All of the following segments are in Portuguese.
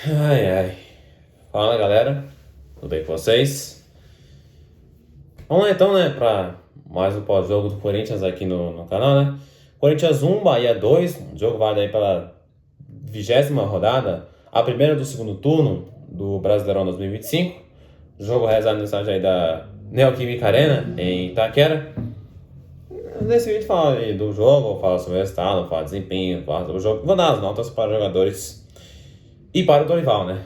Ai, ai. Fala, galera. Tudo bem com vocês? Vamos lá então, né, pra mais um pós-jogo do Corinthians aqui no canal, né? Corinthians 1, Bahia 2. O jogo vale aí pela 20ª rodada, a primeira do segundo turno do Brasileirão 2025. Jogo realizado no estádio aí da Neoquímica Arena, em Itaquera. Nesse vídeo fala aí do jogo, fala sobre o resultado, fala desempenho, fala sobre o jogo. Vou dar as notas para os jogadores e para o Dorival, né?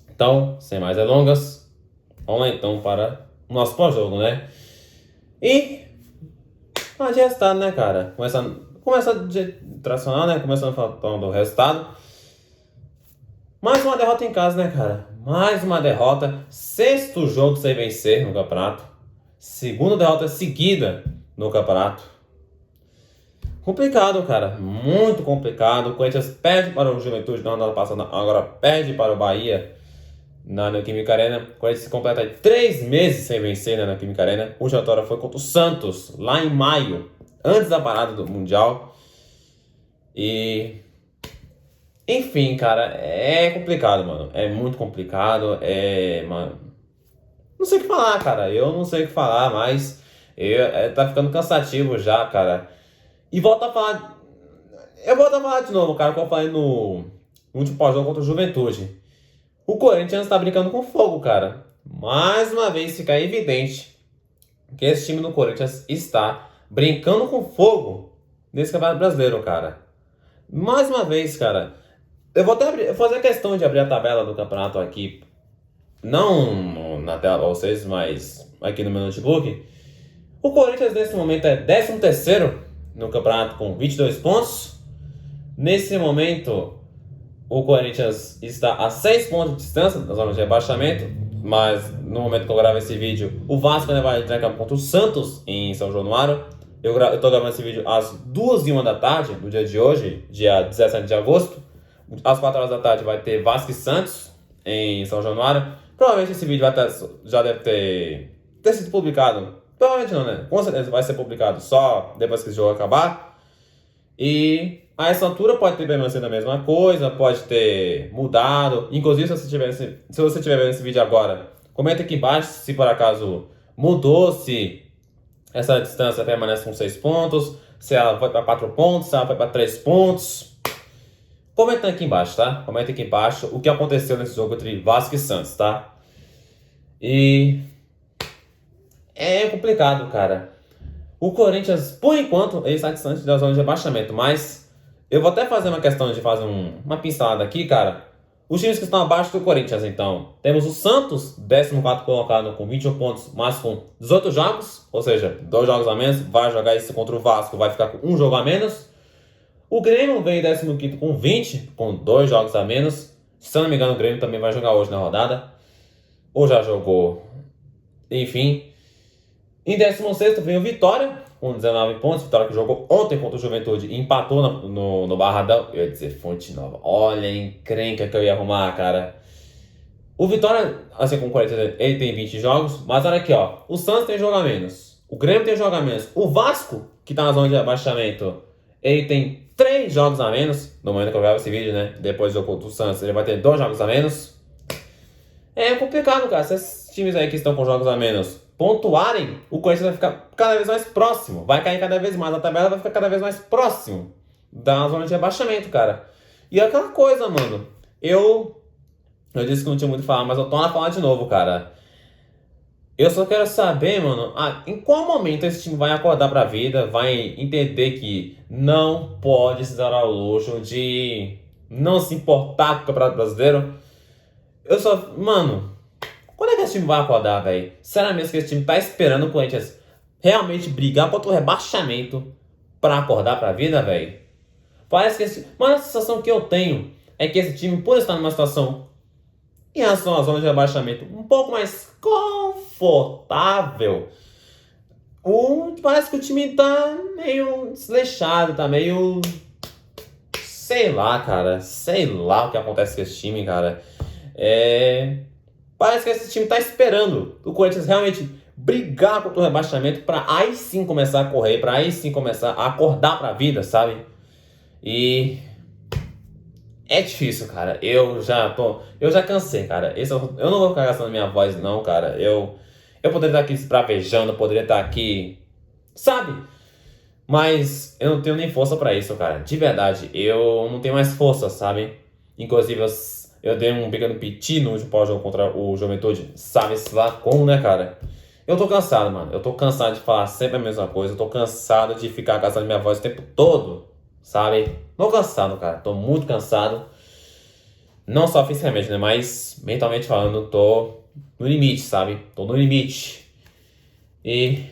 Então, sem mais delongas, vamos lá então para o nosso pós-jogo, né? E a de resultado, né, cara? Começa do jeito tradicional, né? Começando falando do resultado. Mais uma derrota em casa, né, cara? Mais uma derrota. Sexto jogo sem vencer no campeonato. Segunda derrota seguida no campeonato. Complicado, cara. Muito complicado. O Corinthians perde para o Juventude na rodada passada, agora perde para o Bahia na Neoquímica Arena. O Corinthians completa 3 meses sem vencer na Neoquímica Arena. O vitória foi contra o Santos, lá em maio, antes da parada do Mundial. E... enfim, cara, é complicado, mano. É muito complicado. Mano... não sei o que falar, cara. Eu não sei o que falar, mas... tá ficando cansativo já, cara. E volto a falar... eu volto a falar de novo, cara, como eu falei no último pós-jogo contra o Juventude. O Corinthians tá brincando com fogo, cara. Mais uma vez fica evidente que esse time do Corinthians está brincando com fogo nesse Campeonato Brasileiro, cara. Mais uma vez, cara. Eu vou até fazer questão de abrir a tabela do campeonato aqui. Não na tela pra vocês, mas aqui no meu notebook. O Corinthians nesse momento é 13º no campeonato com 22 pontos. Nesse momento... o Corinthians está a 6 pontos de distância da zona de rebaixamento, mas no momento que eu gravo esse vídeo, o Vasco ainda vai entrar em campo contra o Santos em São Januário. Eu estou gravando esse vídeo às 2h01 da tarde, do dia de hoje, dia 17 de agosto. Às 4 horas da tarde vai ter Vasco e Santos em São Januário. Provavelmente esse vídeo já deve ter sido publicado. Provavelmente não, né? Com certeza vai ser publicado só depois que esse jogo acabar. E a essa altura pode ter permanecido a mesma coisa, pode ter mudado. Inclusive, se você estiver vendo esse vídeo agora, comenta aqui embaixo se por acaso mudou, se essa distância permanece com 6 pontos, se ela foi para 4 pontos, se ela foi para 3 pontos. Comenta aqui embaixo, tá? Comenta aqui embaixo o que aconteceu nesse jogo entre Vasco e Santos, tá? E é complicado, cara. O Corinthians, por enquanto, ele está distante da zona de rebaixamento, mas eu vou até fazer uma questão de fazer uma pincelada aqui, cara. Os times que estão abaixo do Corinthians, então. Temos o Santos, 14º colocado com 21 pontos, mas com 18 jogos, ou seja, 2 jogos a menos. Vai jogar isso contra o Vasco, vai ficar com 1 jogo a menos. O Grêmio vem em 15º com 20, com 2 jogos a menos. Se eu não me engano, o Grêmio também vai jogar hoje na rodada. Ou já jogou. Enfim. Em 16º vem o Vitória, com 19 pontos. Vitória que jogou ontem contra o Juventude e empatou no Barradão. Eu ia dizer Fonte Nova. Olha a encrenca que eu ia arrumar, cara. O Vitória, assim como o Corinthians, ele tem 20 jogos. Mas olha aqui, ó. O Santos tem jogo a menos. O Grêmio tem jogo a menos. O Vasco, que tá na zona de abaixamento, ele tem 3 jogos a menos. No momento que eu gravo esse vídeo, né? Depois do jogo contra o Santos, ele vai ter 2 jogos a menos. É complicado, cara. Se esses times aí que estão com jogos a menos pontuarem, o Corinthians vai ficar cada vez mais próximo. Vai cair cada vez mais. A tabela vai ficar cada vez mais próximo da zona de rebaixamento, cara. E é aquela coisa, mano. Eu disse que não tinha muito o que falar, mas eu tô na falar de novo, cara. Eu só quero saber, mano, em qual momento esse time vai acordar pra vida, vai entender que não pode se dar ao luxo de não se importar com o Campeonato Brasileiro. Mano, quando é que esse time vai acordar, velho? Será mesmo que esse time tá esperando o Corinthians realmente brigar contra o rebaixamento pra acordar pra vida, velho? Parece que mas a sensação que eu tenho é que esse time, por estar numa situação em relação à zona de rebaixamento um pouco mais confortável, parece que o time tá meio desleixado, tá meio... sei lá, cara. Sei lá o que acontece com esse time, cara. Parece que esse time tá esperando o Corinthians realmente brigar contra o rebaixamento pra aí sim começar a correr, pra aí sim começar a acordar pra vida, sabe? E É difícil, cara. Eu já cansei, cara. Eu não vou ficar gastando minha voz, não, cara. Eu poderia estar aqui esbravejando, eu poderia estar aqui, sabe? Mas eu não tenho nem força pra isso, cara. De verdade, eu não tenho mais força, sabe? Inclusive, eu dei um pequeno piti no último pós-jogo contra o Juventude, sabe-se lá como, né, cara? Eu tô cansado, mano. Eu tô cansado de falar sempre a mesma coisa. Eu tô cansado de ficar gastando minha voz o tempo todo, sabe? Tô cansado, cara. Tô muito cansado. Não só fisicamente, né? Mas mentalmente falando, tô no limite, sabe? Tô no limite. E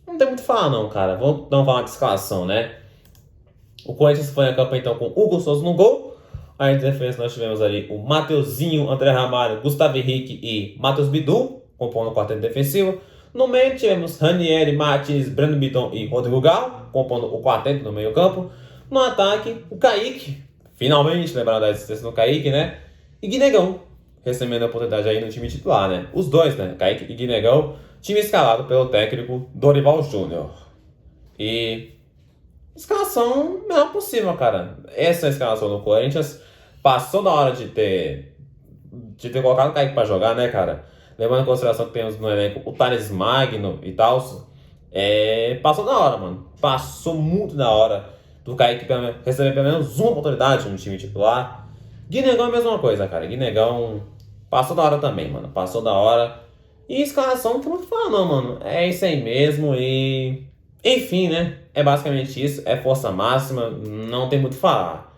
não tem muito o que falar, não, cara. Vamos então falar de escalação, né? O Corinthians foi a campo então com Hugo Souza no gol. Aí de defesa nós tivemos ali o Mateuzinho, André Ramalho, Gustavo Henrique e Matheus Bidu, compondo o quarteto defensivo. No meio tivemos Ranieri, Martins, Breno Bitton e Rodrigo Gal, compondo o quarteto no meio campo. No ataque, o Kaique, finalmente lembraram da existência do Kaique, né? E Guinegão, recebendo a oportunidade aí no time titular, né? Os dois, né? Kaique e Guinegão, time escalado pelo técnico Dorival Júnior. E escalação melhor possível, cara. Essa é a escalação do Corinthians. Passou da hora de ter colocado o Kaique pra jogar, né, cara? Levando em consideração que temos no elenco o Thales Magno e tal. Passou da hora, mano. Passou muito da hora do Kaique receber pelo menos uma oportunidade no time titular. Guinegão é a mesma coisa, cara. Guinegão passou da hora também, mano. Passou da hora. E escalação não tem muito o que falar, não, mano. É isso aí mesmo e... Enfim, né? É basicamente isso. É força máxima. Não tem muito o que falar.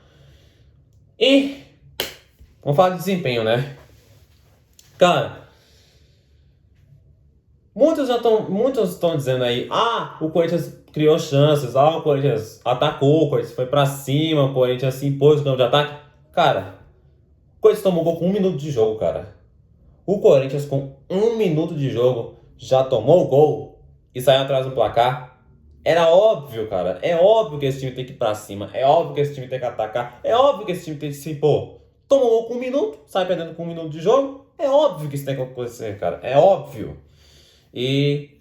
E... Vamos falar de desempenho, né? Cara... Muitos estão dizendo aí, o Corinthians criou chances, o Corinthians atacou, o Corinthians foi pra cima, o Corinthians se impôs no campo de ataque. Cara, o Corinthians tomou gol com 1 minuto de jogo, cara. O Corinthians com 1 minuto de jogo já tomou o gol e saiu atrás do placar. Era óbvio, cara. É óbvio que esse time tem que ir pra cima. É óbvio que esse time tem que atacar. É óbvio que esse time tem que se impor. Tomou gol com 1 minuto, sai perdendo com 1 minuto de jogo. É óbvio que isso tem que acontecer, cara. É óbvio. E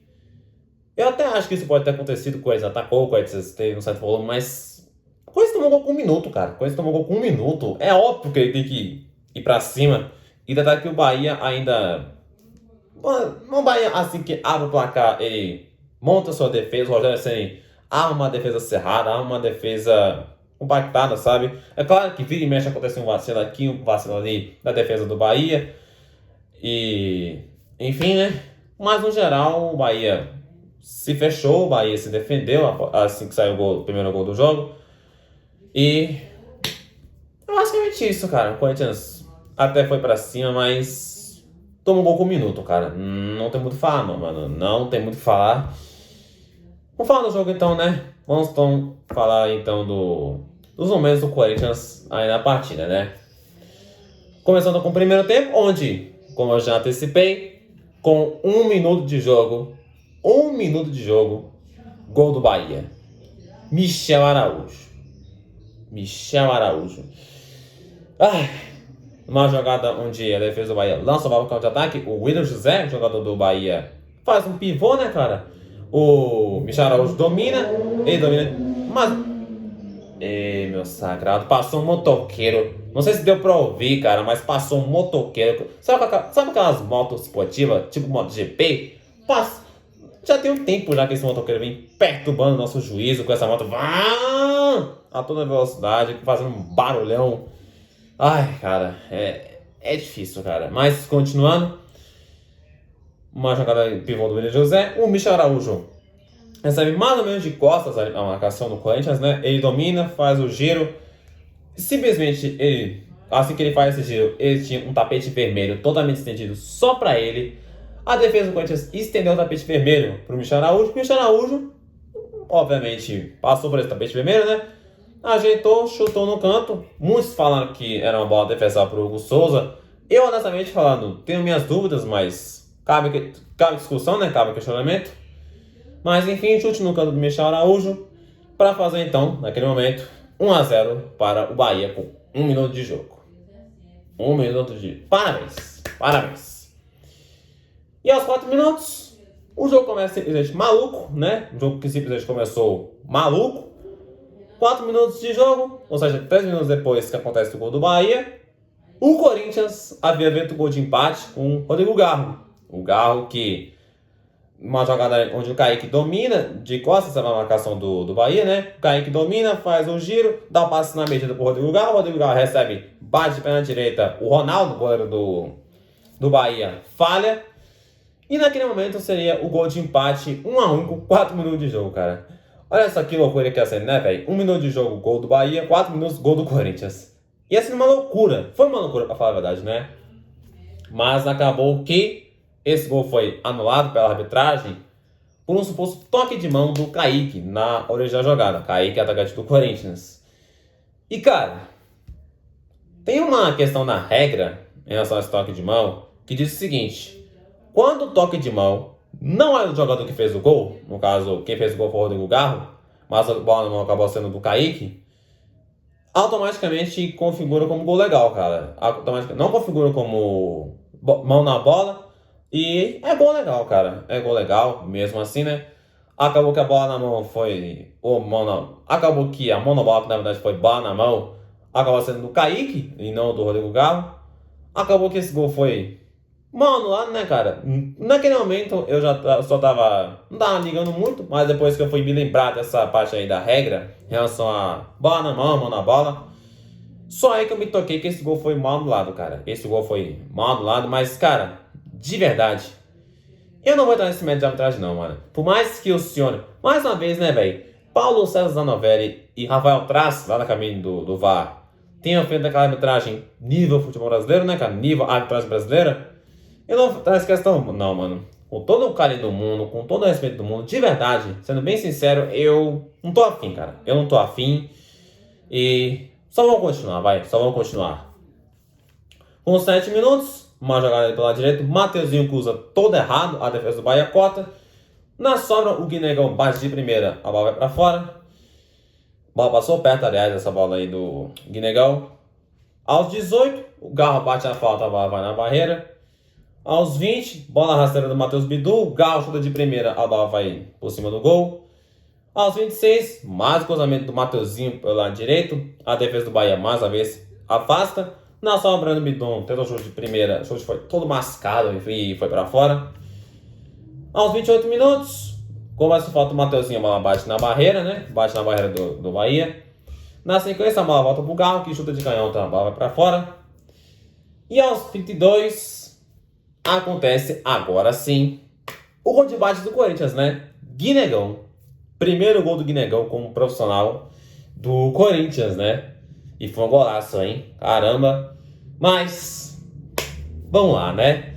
eu até acho que isso pode ter acontecido com eles. Atacou, o Corinthians teve um certo volume, mas o Corinthians tomou gol com 1 minuto, cara. O Corinthians tomou gol com 1 minuto. É óbvio que ele tem que ir pra cima. E tentar que o Bahia ainda... Não, Bahia, assim que abre o placar, ele monta sua defesa. O Rogério Ceni arma uma defesa cerrada, arma uma defesa compactada, sabe? É claro que vira e mexe acontece um vacilo aqui, um vacilo ali da defesa do Bahia. E... Enfim, né? Mas no geral, o Bahia se fechou, o Bahia se defendeu assim que saiu o primeiro gol do jogo. E é basicamente isso, cara. O Corinthians até foi pra cima, mas tomou um gol com 1 minuto, cara. Não tem muito o que falar, não, mano. Não tem muito o que falar. Vamos falar do jogo então, né? Vamos então falar então dos momentos do Corinthians aí na partida, né? Começando com o primeiro tempo, onde, como eu já antecipei, com 1 minuto de jogo, 1 minuto de jogo, gol do Bahia. Michel Araújo. Uma jogada onde a defesa do Bahia lança a bola para o contra-ataque. O William José, jogador do Bahia, faz um pivô, né, cara? O Michel Araújo domina, mas... meu sagrado, passou um motoqueiro. Não sei se deu pra ouvir, cara, mas passou um motoqueiro. Sabe aquelas motos esportivas, tipo MotoGP? Já tem um tempo já que esse motoqueiro vem perturbando o nosso juízo com essa moto. A toda velocidade, fazendo um barulhão. Ai, cara, é difícil, cara. Mas, continuando. Uma jogada de pivô do William José. O Michel Araújo recebe mais ou menos de costas a marcação do Corinthians, né? Ele domina, faz o giro. Simplesmente, assim que ele faz esse giro, ele tinha um tapete vermelho totalmente estendido só pra ele. A defesa do Corinthians estendeu o tapete vermelho pro Michel Araújo. O Michel Araújo, obviamente, passou por esse tapete vermelho, né? Ajeitou, chutou no canto. Muitos falaram que era uma bola defensável pro Hugo Souza. Eu, honestamente falando, tenho minhas dúvidas, mas cabe discussão, né? Cabe questionamento. Mas enfim, chute no canto do Michel Araújo para fazer então, naquele momento, 1-0 para o Bahia com 1 minuto de jogo. 1 minuto de... Parabéns. E aos 4 minutos, o jogo começa simplesmente maluco, né? Um jogo que simplesmente começou maluco. 4 minutos de jogo, ou seja, 3 minutos depois que acontece o gol do Bahia, o Corinthians havia feito o gol de empate com o Rodrigo Garro. O Garro que, uma jogada onde o Kaique domina, de costas na marcação do Bahia, né? O Kaique domina, faz um giro, dá um passe na medida pro Rodrigo Garro. O Rodrigo Garro recebe, bate de pé na direita. O Ronaldo, goleiro do Bahia, falha. E naquele momento seria o gol de empate 1-1 com 4 minutos de jogo, cara. Olha só que loucura que ia ser, né, velho? 1 minuto de jogo, gol do Bahia, 4 minutos, gol do Corinthians. Ia ser uma loucura. Foi uma loucura, pra falar a verdade, né? Mas acabou que esse gol foi anulado pela arbitragem por um suposto toque de mão do Kaique na origem da jogada. Kaique, atacante do Corinthians. E, cara, tem uma questão na regra em relação a esse toque de mão que diz o seguinte: quando o toque de mão não é do jogador que fez o gol, no caso, quem fez o gol foi o Rodrigo Garro, mas a bola na mão acabou sendo do Kaique, automaticamente configura como gol legal, cara. Não configura como mão na bola e é gol legal, cara. É gol legal, mesmo assim, né? Acabou que a bola na mão foi... Acabou que a mão na bola, que na verdade foi bola na mão, acabou sendo do Kaique e não do Rodrigo Garro. Acabou que esse gol foi mal anulado, né, cara? Naquele momento eu já só tava... Não tava ligando muito, mas depois que eu fui me lembrar dessa parte aí da regra, em relação a bola na mão, mão na bola, só aí que eu me toquei que esse gol foi mal anulado, cara. Esse gol foi mal anulado, mas, cara, de verdade, eu não vou entrar nesse método de arbitragem não, mano. Por mais que o senhor... Mais uma vez, né, velho? Paulo César Zanovelli e Rafael Traz, lá na caminho do VAR, tenham feito aquela arbitragem nível futebol brasileiro, né, cara? Nível arbitragem brasileira. Eu não vou essa questão, não, mano. Com todo o carinho do mundo, com todo o respeito do mundo, de verdade, sendo bem sincero, eu não tô afim, cara. Eu não tô afim. E só vamos continuar, vai. Só vamos continuar. Com 7 minutos, uma jogada pelo lado direito. Mateuzinho cruza todo errado. A defesa do Bahia corta. Na sobra, o Guinegão bate de primeira. A bola vai pra fora. A bola passou perto, aliás, essa bola aí do Guinegão. Aos 18, o Garro bate a falta, a bola vai na barreira. Aos 20, bola rasteira do Matheus Bidu. O Garro chuta de primeira, a bola vai por cima do gol. Aos 26, mais cruzamento do Mateuzinho pelo lado direito. A defesa do Bahia, mais uma vez, afasta. Na sobra, Brando Bidon tentou o chute de primeira. O chute foi todo mascado e foi pra fora. Aos 28 minutos, começa a falta do Mateuzinho. A bola bate na barreira, né? Bate na barreira do Bahia. Na sequência, a bola volta pro Garro, que chuta de canhão, então a bola vai pra fora. E aos 32... acontece agora sim o gol de bate do Corinthians, né? Guinegão. Primeiro gol do Guinegão como profissional do Corinthians, né? E foi um golaço, hein? Caramba. Mas, vamos lá, né?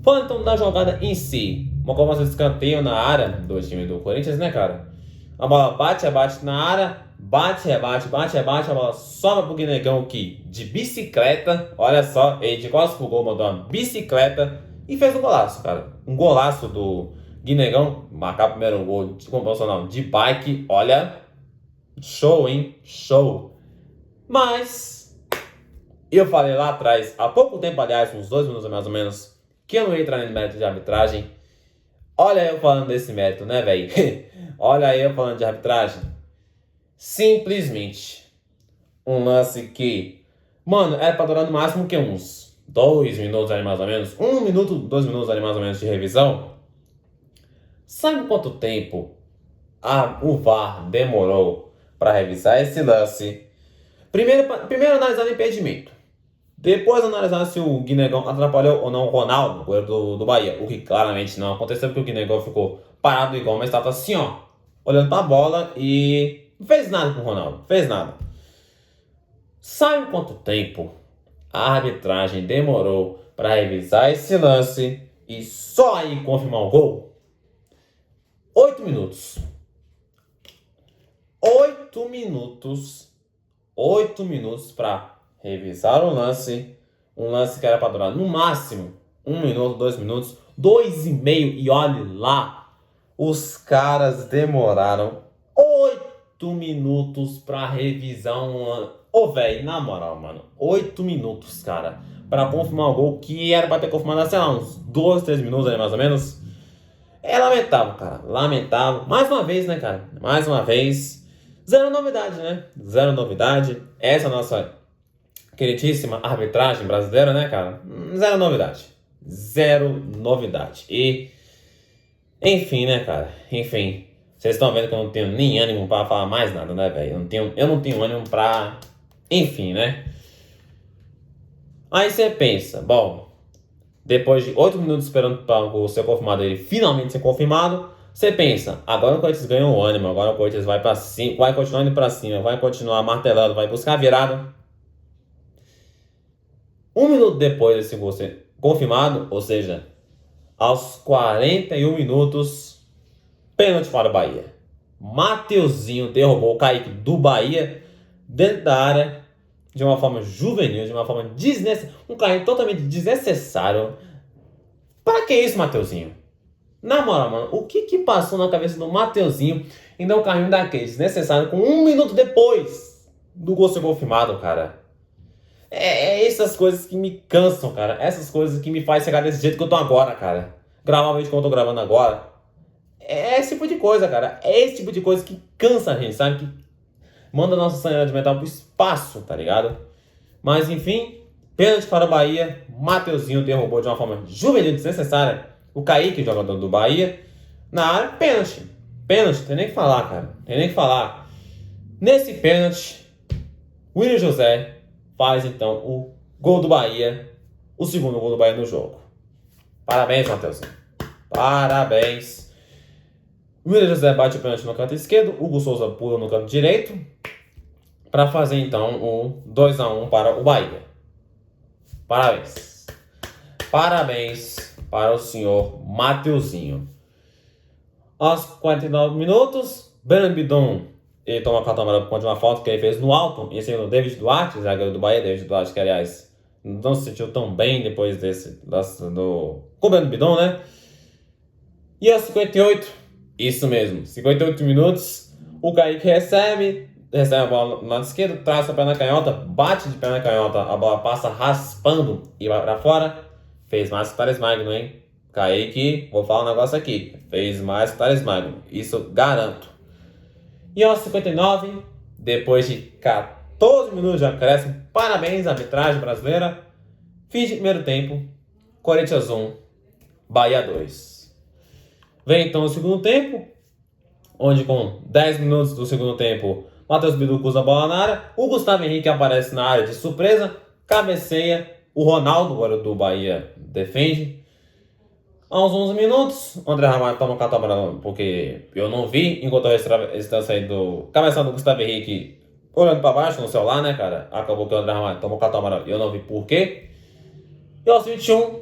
Falando então da jogada em si. Uma cobrança de escanteio na área do time do Corinthians, né, cara? A bola bate, rebate na área. Bate, rebate, bate, rebate. A bola sobra pro Guinegão aqui de bicicleta. Olha só, ele de costas pro gol mandou uma bicicleta. E fez um golaço, cara. Um golaço do Guinegão. Marcar o primeiro gol como profissional de bike. Olha, show, hein? Show. Mas, eu falei lá atrás, há pouco tempo, aliás, uns 2 minutos mais ou menos, que eu não ia entrar no mérito de arbitragem. Olha eu falando desse mérito, né, velho? Olha eu falando de arbitragem. Simplesmente um lance que, mano, era pra durar no máximo que uns 2 minutos ali mais ou menos. 1 minuto, 2 minutos ali mais ou menos de revisão. Sabe quanto tempo o VAR demorou para revisar esse lance? Primeiro analisando o impedimento. Depois analisar se o Guinegão atrapalhou ou não o Ronaldo, o goleiro do Bahia. O que claramente não aconteceu, porque o Guinegão ficou parado igual uma estátua assim, ó. Olhando pra bola e não fez nada com o Ronaldo. Fez nada. Sabe quanto tempo a arbitragem demorou para revisar esse lance e só aí confirmar o gol? 8 minutos. 8 minutos. 8 minutos para revisar o lance. Um lance que era para durar no máximo 1 minuto, 2 minutos, 2,5. E olhe lá, os caras demoraram 8 minutos para revisar um lance. Ô, velho, na moral, mano, 8 minutos, cara, para confirmar o gol que era para ter confirmado, sei lá, uns 2, 3 minutos ali mais ou menos. É lamentável, cara, lamentável. Mais uma vez, né, cara, mais uma vez, Zero novidade, né? Zero novidade. Essa é a nossa queridíssima arbitragem brasileira, né, cara? Zero novidade. Zero novidade. E, enfim, né, cara? Enfim. Vocês estão vendo que eu não tenho nem ânimo pra falar mais nada, né, velho? Eu não tenho ânimo pra... Enfim, né? Aí você pensa, bom, depois de 8 minutos esperando para o gol ser confirmado, ele finalmente ser confirmado, você pensa, agora o Corinthians ganhou o ânimo, agora o Corinthians vai pra cima, vai continuar indo pra cima, vai continuar martelando, vai buscar a virada. 1 minuto depois desse gol ser confirmado, ou seja, aos 41 minutos, pênalti para o Bahia. Mateuzinho derrubou o Kaique do Bahia dentro da área de uma forma juvenil, de uma forma desnecessária. Um carrinho totalmente desnecessário. Para que isso, Mateuzinho? Na moral, mano, o que passou na cabeça do Mateuzinho em dar um carrinho daquele desnecessário com 1 minuto depois do gol ser confirmado, cara? É essas coisas que me cansam, cara. Essas coisas que me fazem chegar desse jeito que eu tô agora, cara. Gravar o vídeo como eu tô gravando agora. É esse tipo de coisa, cara. É esse tipo de coisa que cansa a gente, sabe? Que manda a nossa sanidade mental pro espaço, tá ligado? Mas, enfim, pênalti para o Bahia. Mateuzinho derrubou de uma forma juvenil desnecessária o Kaique, jogador do Bahia. Na área, pênalti. Pênalti, tem nem o que falar, cara. Tem nem o que falar. Nesse pênalti, William José faz, então, o gol do Bahia. O segundo gol do Bahia no jogo. Parabéns, Mateuzinho. Parabéns. William José bate o pênalti no canto esquerdo. Hugo Souza pula no canto direito. Para fazer, então, o 2-1 para o Bahia. Parabéns. Parabéns para o senhor Mateuzinho. Aos 49 minutos, Breno Bidon ele toma cartão amarelo por conta de uma falta que ele fez no alto, em cima do David Duarte, zagueiro do Bahia. David Duarte, que aliás não se sentiu tão bem depois com o Breno Bidon, né? E aos 58, isso mesmo, 58 minutos, o Kaique recebe a bola no lado esquerdo, traça a perna canhota, bate de perna canhota, a bola passa raspando e vai pra fora. Fez mais que o Thales Magno, hein? Kaique, vou falar um negócio aqui. Fez mais que o Thales Magno, isso garanto. E aos 59, depois de 14 minutos de acréscimo, parabéns à arbitragem brasileira. Fim de primeiro tempo, Corinthians 1, Bahia 2. Vem então o segundo tempo, onde com 10 minutos do segundo tempo, Matheus Bidu usa a bola na área, o Gustavo Henrique aparece na área de surpresa, cabeceia, o Ronaldo, do Bahia, defende. Aos 11 minutos, o André Ramalho toma o cartão amarelo, porque eu não vi, enquanto eu estava saindo do cabeçado do Gustavo Henrique, olhando para baixo no celular, né, cara? Acabou que o André Ramalho tomou o cartão amarelo, eu não vi por quê. E aos 21,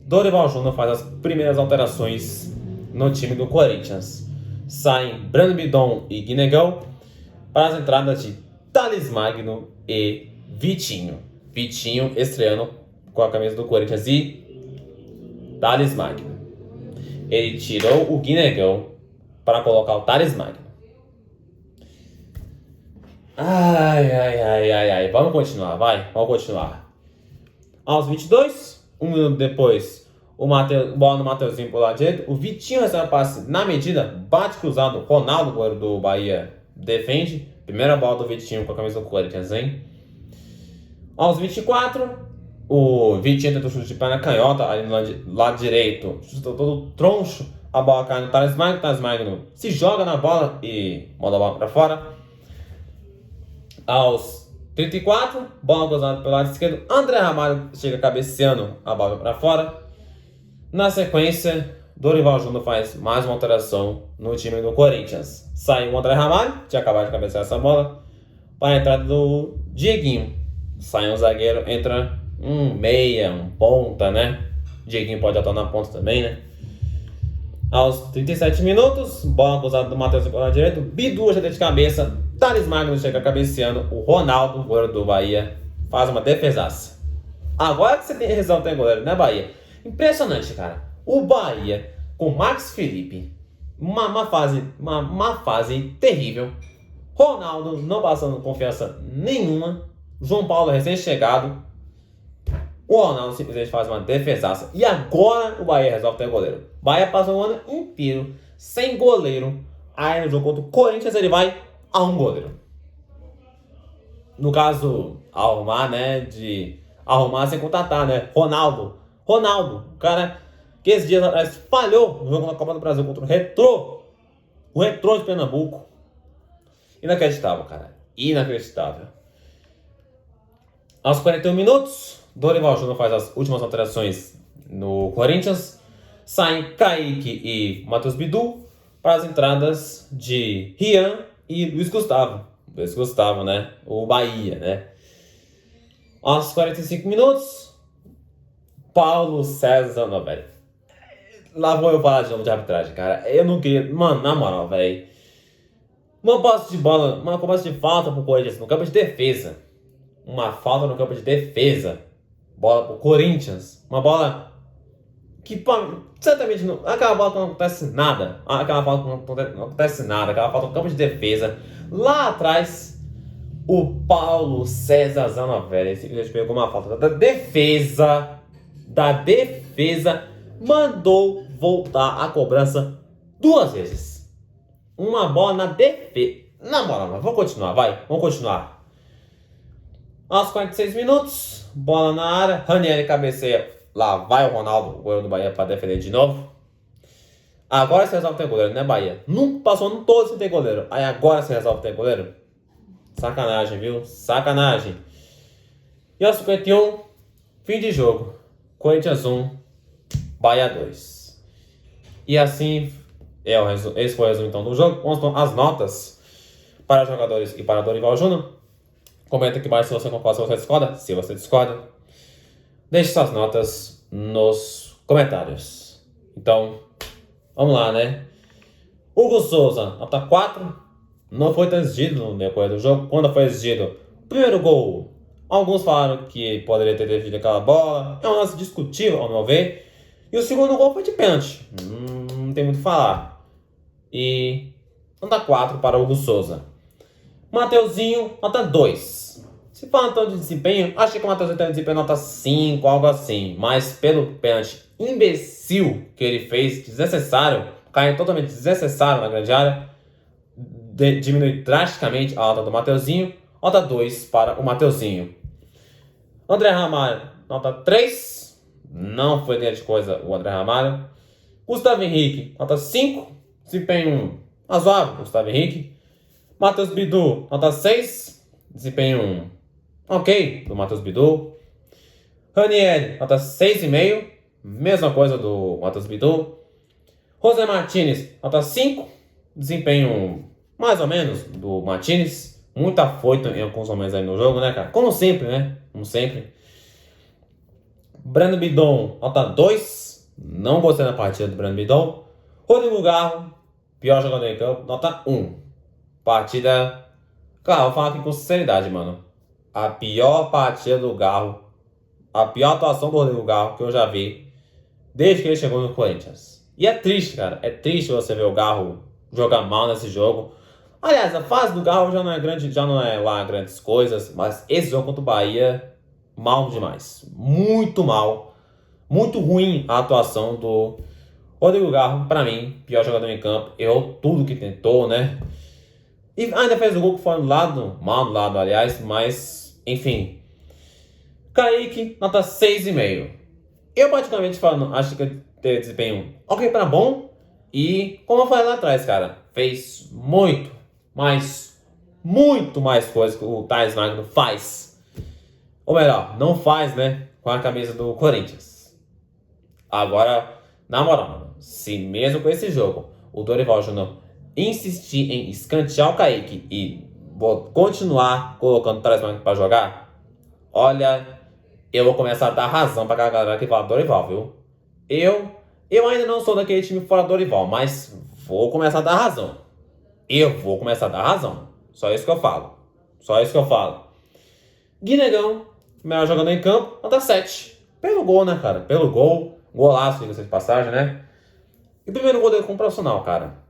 Dorival Júnior faz as primeiras alterações no time do Corinthians. Saem Breno Bidon e Guinegão para as entradas de Thales Magno e Vitinho. Vitinho estreando com a camisa do Corinthians e Thales Magno. Ele tirou o Guinegão para colocar o Thales Magno. Ai. Vamos continuar, vai. Vamos continuar. Aos 22, 1 minuto depois, bola no Mateuzinho pro lado direito. O Vitinho recebe a passe na medida, bate cruzado. Ronaldo, goleiro do Bahia, defende. Primeira bola do Vitinho com a camisa do Corinthians, hein? Aos 24, o Vitinho tenta o chute de perna canhota ali no lado direito. Chutou todo troncho. A bola cai no Thales Magno. Thales Magno se joga na bola e manda a bola para fora. Aos 34, bola gozada pelo lado esquerdo. André Ramalho chega cabeceando a bola para fora. Na sequência, Dorival Júnior faz mais uma alteração no time do Corinthians. Sai o André Ramalho, tinha acabado de cabecear essa bola, para a entrada do Dieguinho. Sai um zagueiro, entra um meia, um ponta, né? Dieguinho pode atuar na ponta também, né? Aos 37 minutos, bola cruzada do Matheus pelo lado direito. Bidu ajeita de cabeça. Thales Magno chega cabeceando. O Ronaldo, goleiro do Bahia, faz uma defesaça. Agora que você tem razão, tem goleiro, né, Bahia? Impressionante, cara. O Bahia, com Max Felipe, uma fase terrível. Ronaldo não passando confiança nenhuma. João Paulo recém-chegado. O Ronaldo simplesmente faz uma defesaça. E agora o Bahia resolve ter goleiro. O Bahia passa o ano inteiro sem goleiro. Aí no jogo contra o Corinthians ele vai a um goleiro. No caso, arrumar, né? De arrumar sem contratar, né? Ronaldo, o cara que esses dias atrás falhou no jogo na Copa do Brasil contra o Retrô. O Retrô de Pernambuco. Inacreditável, cara. Inacreditável. Aos 41 minutos, Dorival Júnior faz as últimas alterações no Corinthians. Saem Kaique e Matheus Bidu para as entradas de Rian e Luiz Gustavo. Luiz Gustavo, né? O Bahia, né? Aos 45 minutos, Paulo César, não, velho. Lá vou eu falar de novo de arbitragem, cara. Eu não queria... Mano, na moral, velho. Uma posse de bola, uma posse de falta pro Corinthians no campo de defesa. Uma falta no campo de defesa. Bola pro Corinthians. Uma bola que certamente não... Aquela bola que não acontece nada. Aquela bola que não acontece nada. Aquela falta no campo de defesa. Lá atrás, o Paulo César Zanovelli simplesmente pegou uma falta da defesa. Mandou voltar a cobrança 2 vezes. Uma bola na defesa. Na moral, vamos continuar, vai. Vamos continuar. Aos 46 minutos, bola na área. Ranieri cabeceia. Lá vai o Ronaldo, o goleiro do Bahia, para defender de novo. Agora se resolve ter goleiro, né, Bahia? Nunca passou no todo sem ter goleiro. Aí agora se resolve ter goleiro? Sacanagem, viu? Sacanagem. E aos 51, fim de jogo. Corinthians 1, Bahia 2. E assim, esse foi o resumo então do jogo. Vamos as notas para os jogadores e para Dorival Júnior. Comenta aqui embaixo se você concorda, se você discorda. Se você discorda, deixe suas notas nos comentários. Então, vamos lá, né? Hugo Souza, nota 4. Não foi tão exigido no decorrer do jogo. Quando foi exigido, primeiro gol, alguns falaram que poderia ter definido aquela bola. É um lance discutível, ao meu ver. E o segundo gol foi de pênalti. Não tem muito o que falar. E nota 4 para o Hugo Souza. Mateuzinho, nota 2. Se fala então de desempenho, achei que o Mateuzinho tem um desempenho nota 5, algo assim. Mas pelo pênalti imbecil que ele fez, desnecessário, caindo totalmente desnecessário na grande área, diminui drasticamente a nota do Mateuzinho. Nota 2 para o Mateuzinho. André Ramalho, nota 3. Não foi grande coisa o André Ramalho. Gustavo Henrique, nota 5. Desempenho razoável, Gustavo Henrique. Matheus Bidu, nota 6. Desempenho ok do Matheus Bidu. Ranieri, nota 6,5. Mesma coisa do Matheus Bidu. José Martínez, nota 5. Desempenho mais ou menos do Martínez. Muito afoito em alguns momentos aí no jogo, né, cara? Como sempre, né? Como sempre. Breno Bidon, nota 2. Não gostei da partida do Breno Bidon. Rodrigo Garro, pior jogador em campo, nota 1. Partida... Cara, vou falar aqui com sinceridade, mano. A pior partida do Garro, a pior atuação do Rodrigo Garro que eu já vi desde que ele chegou no Corinthians. E é triste, cara. É triste você ver o Garro jogar mal nesse jogo. Aliás, a fase do Garro já não é grande, já não é lá grandes coisas, mas esse jogo contra o Bahia, mal demais. Muito mal. Muito ruim a atuação do Rodrigo Garro, pra mim, pior jogador em campo. Errou tudo que tentou, né? E ainda fez o gol que foi anulado, mal anulado, aliás, mas, enfim. Kaique, nota 6,5. Eu, particularmente falando, acho que ele teve desempenho ok para bom. E, como eu falei lá atrás, cara, fez muito mais coisas que o Thales Magno faz. Ou melhor, não faz, né, com a camisa do Corinthians. Agora, na moral, mano, se mesmo com esse jogo, o Dorival Júnior insistir em escantear o Kaique e continuar colocando o Thales Magno pra jogar, olha, eu vou começar a dar razão pra aquela galera que fala Dorival, viu? Eu ainda não sou daquele time fora Dorival, mas vou começar a dar razão. Eu vou começar a dar razão. Só isso que eu falo. Guinegão, melhor jogador em campo, nota 7. Pelo gol, né, cara? Pelo gol. Golaço, diga-se de passagem, né? E o primeiro gol dele como profissional, cara.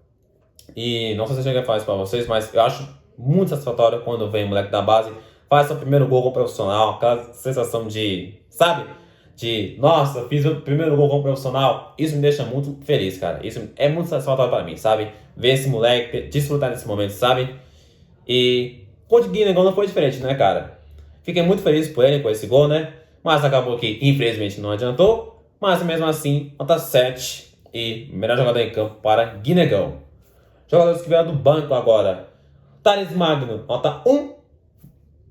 E não sei se eu cheguei a falar isso pra vocês, mas eu acho muito satisfatório quando vem o moleque da base, faz seu primeiro gol como profissional, aquela sensação de, sabe? De, nossa, fiz o primeiro gol como profissional. Isso me deixa muito feliz, cara. Isso é muito satisfatório pra mim, sabe? Ver esse moleque, desfrutar desse momento, sabe? E contra o Guinea não foi diferente, né, cara? Fiquei muito feliz por ele, com esse gol, né? Mas acabou que, infelizmente, não adiantou. Mas mesmo assim, nota 7 e melhor jogador em campo para Guinegão. Jogadores que vieram do banco agora. Thales Magno, nota 1.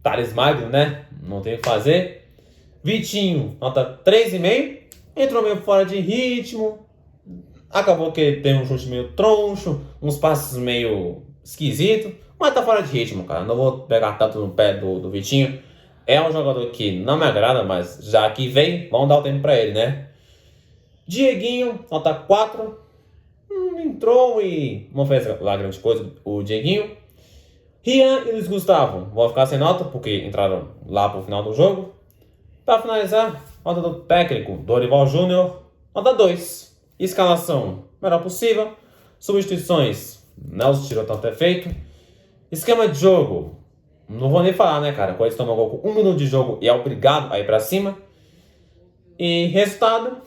Thales Magno, né? Não tem o que fazer. Vitinho, nota 3,5. Entrou meio fora de ritmo. Acabou que teve um chute meio troncho, uns passes meio esquisitos, mas tá fora de ritmo, cara. Não vou pegar tanto no pé do Vitinho. É um jogador que não me agrada, mas já que veio, vamos dar o tempo pra ele, né? Dieguinho, nota 4. Entrou e não fez lá grande coisa o Dieguinho. Rian e Luiz Gustavo vão ficar sem nota, porque entraram lá pro final do jogo. Para finalizar, nota do técnico Dorival Júnior, nota 2. Escalação, melhor possível. Substituições, Nelson tirou tanto efeito. Esquema de jogo, não vou nem falar, né, cara? O Corinthians tomou gol com 1 minuto de jogo e é obrigado a ir pra cima. E resultado,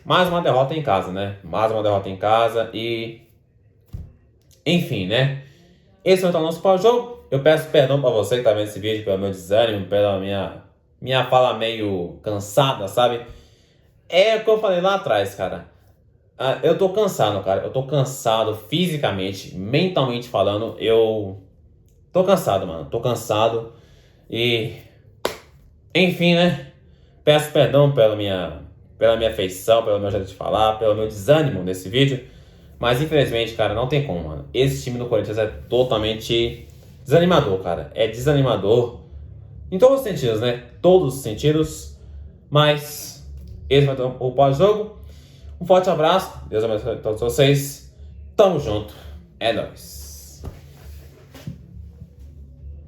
mais uma derrota em casa, né? Mais uma derrota em casa e... Enfim, né? Esse foi o nosso pós-jogo. Eu peço perdão pra você que tá vendo esse vídeo, pelo meu desânimo, pela minha fala meio cansada, sabe? É o que eu falei lá atrás, cara. Eu tô cansado, cara. Eu tô cansado fisicamente, mentalmente falando. Eu tô cansado, mano. Tô cansado. E... Enfim, né? Peço perdão pela minha feição, pelo meu jeito de falar, pelo meu desânimo nesse vídeo. Mas infelizmente, cara, não tem como, mano. Esse time do Corinthians é totalmente desanimador, cara. É desanimador em todos os sentidos, né? Todos os sentidos. Mas esse vai ter o pós-jogo. Um forte abraço. Deus abençoe a todos vocês. Tamo junto. É nóis.